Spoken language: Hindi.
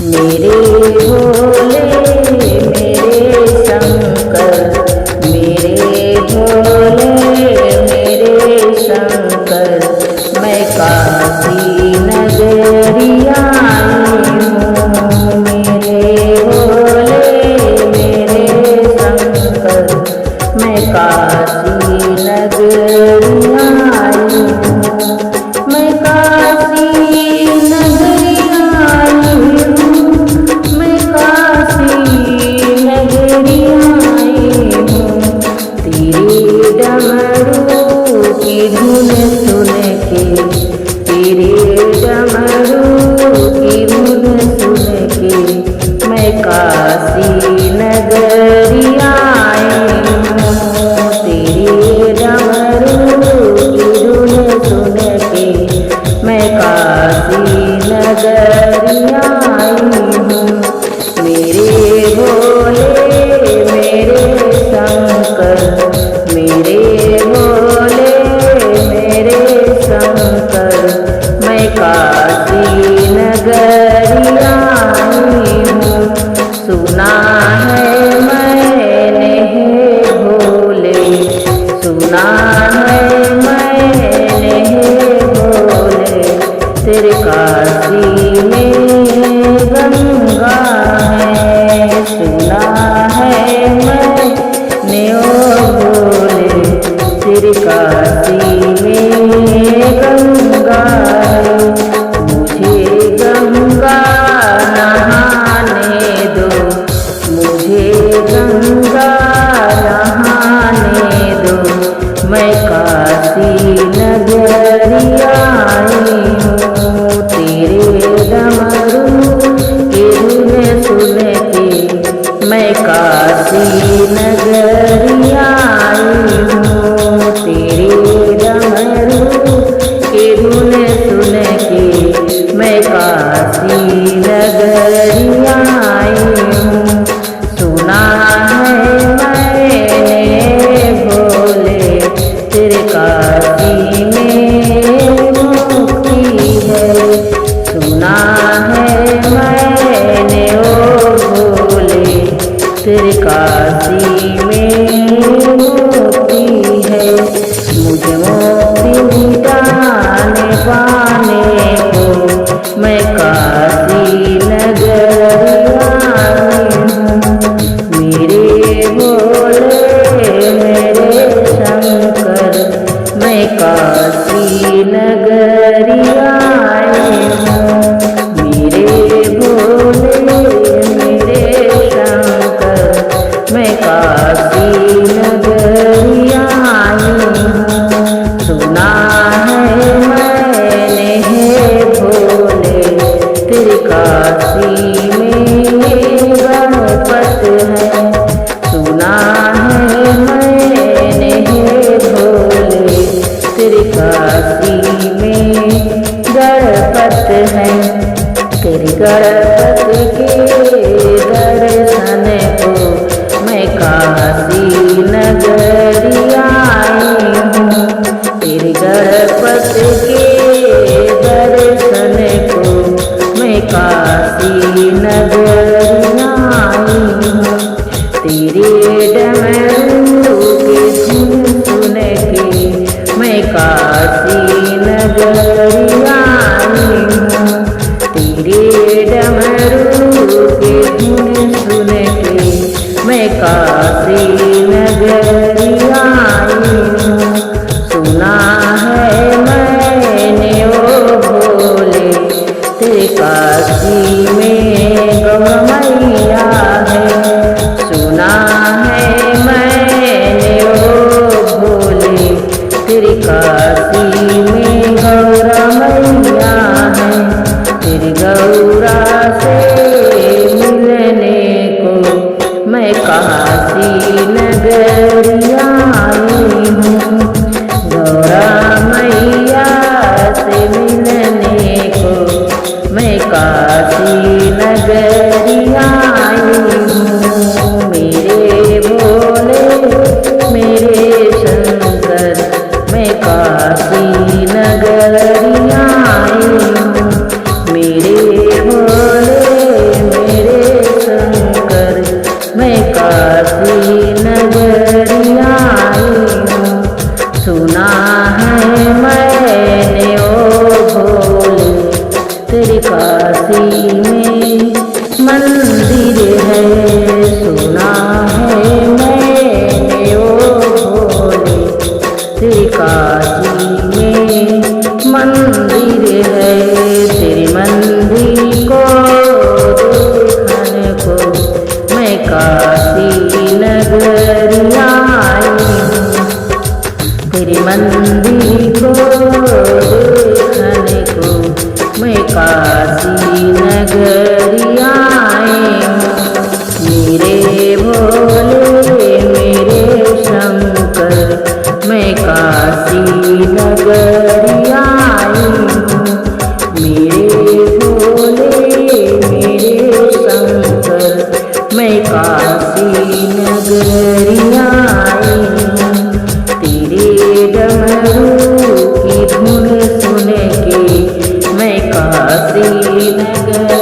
मेरे भोले मेरे शंकर, मेरे भोले मेरे शंकर, मैं काशी नगरिया आई हूँ। मेरे भोले मेरे शंकर, मैं काशी नगरिया आई हूँ। मैं काशी नगरिया आई हूँ, मैं काशी नगरिया आई हूँ। तेरे डमरू की धुन सुन के, तेरे डमरू की धुन सुन के, मैं काशी नगरिया आई हूँ। तेरे डमरू की धुन सुन के, मैं काशी नगरिया आई हूँ। मेरे भोले मेरे शंकर, मेरे भोले मेरे शंकर, मैं काशी नगरिया आई हूँ। सुना है मैंने हे भोले, सुना है मैंने हे भोले, तेरे काशी में गंगा है। सुना है मैंने ओ भोले, तेरे काशी में गंगा है। मुझे गंगा नहाने दो, मुझे गंगा नहाने दो, मैं काशी नगरिया आई हूँ। तेरे डमरू की धुन सुन के, मैं काशी नगरिया आई हूँ। तेरे डमरू की धुन सुन के, मैं काशी नगरिया आई हूँ। सुना है मैंने भोले, तेरे काशी में मुक्ति है। सुना है मैंने ओ भोले, तेरे काशी में मुक्ति है। मुझे मुक्ति मिटाने पाने को, मैं काशी नगरिया आई हूँ। मेरे भोले मेरे शंकर, मैं काशी नगरिया आई हूँ। मेरे भोले मेरे शंकर, मैं काशी नगरिया आई हूँ। सुना है मैंने हे भोले, तेरे काशी में गणपत है। सुना है मैंने हे भोले, तेरे काशी में गणपत है। तेरे गणपत के दर्शन को, मैं काशी नगरिया आई हूँ। तेरे गणपत के दर्शन को, मैं काशी नगरिया आई हूँ। तेरे डमरू की धुन सुन के, मैं काशी नगरिया आई हूँ। तेरे डमरू की धुन सुन के, मैं काशी नगरिया आई हूँ। सुना है मैंने ओ भोले, तेरे काशी में गौ मैया है। सुना है मैंने ओ भोले, तेरे काशी में गौरा मैया है। तेरी गौरा से मिलने को, मैं काशी नगरिया आई हूँ। गौरा मैया से मिलने को, मैं काशी नगरिया आई हूँ। मेरे भोले मेरे शंकर, मैं काशी नगरिया आई हूँ। मेरे भोले में मंदिर है, सुना है मैंने ओ भोले तेरे काशी में मंदिर है। तेरे मंदिर को देखने को मैं काशी नगरी आई हूँ। तेरे मंदिर को देखने को मैं काशी नगरी आई हूँ। मेरे भोले मेरे शंकर मैं काशी नगरी आई हूँ। मेरे भोले मेरे शंकर मैं काशी नगरी आई हूँ। तेरे डमरू की धुन सुन के मैं काशी नगरी